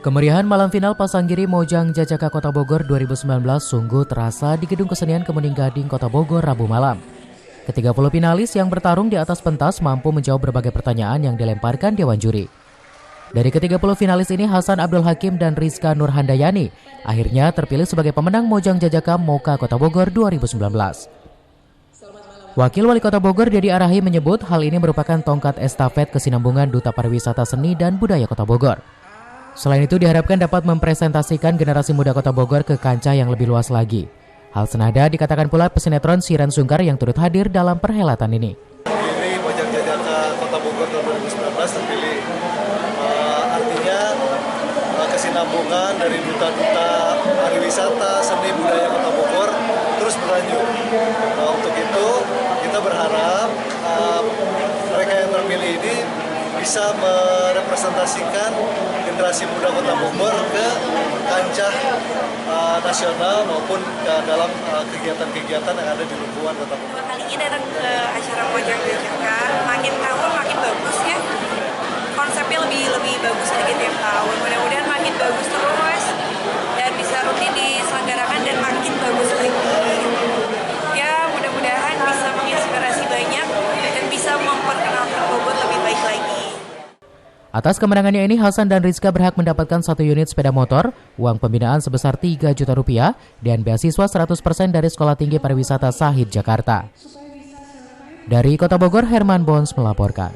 Kemeriahan malam final Pasanggiri Mojang Jajaka Kota Bogor 2019 sungguh terasa di Gedung Kesenian Kemuning Gading Kota Bogor Rabu malam. Ke-30 finalis yang bertarung di atas pentas mampu menjawab berbagai pertanyaan yang dilemparkan Dewan Juri. Dari ke-30 finalis ini, Hasan Abdul Hakim dan Rizka Nurhandayani akhirnya terpilih sebagai pemenang Mojang Jajaka Moka Kota Bogor 2019. Wakil Wali Kota Bogor Dedi Arahi menyebut hal ini merupakan tongkat estafet kesinambungan Duta Pariwisata Seni dan Budaya Kota Bogor. Selain itu diharapkan dapat mempresentasikan generasi muda Kota Bogor ke kancah yang lebih luas lagi. Hal senada dikatakan pula pesinetron Siran Sungkar yang turut hadir dalam perhelatan ini. Ini Mojang Jajaka Kota Bogor tahun 2019 terpilih. Artinya kesinambungan dari duta-duta pariwisata, seni, budaya Kota Bogor terus berlanjut. Untuk itu kita berharap mereka yang terpilih ini bisa merepresentasikan generasi muda Kota Bogor ke kancah nasional maupun dalam kegiatan-kegiatan yang ada di lingkungan Kota Bogor. Kali ini datang ke acara Mojang Jajaka, makin tahun makin bagus ya. Konsepnya lebih bagus lagi tiap tahun. Mudah-mudahan makin bagus terus dan bisa rutin diselenggarakan dan makin bagus lagi. Ya mudah-mudahan bisa menginspirasi banyak dan bisa memperkenalkan Bogor lebih baik lagi. Atas kemenangannya ini, Hasan dan Rizka berhak mendapatkan 1 unit sepeda motor, uang pembinaan sebesar 3 juta rupiah, dan beasiswa 100% dari Sekolah Tinggi Pariwisata Sahid Jakarta. Dari Kota Bogor, Herman Bons melaporkan.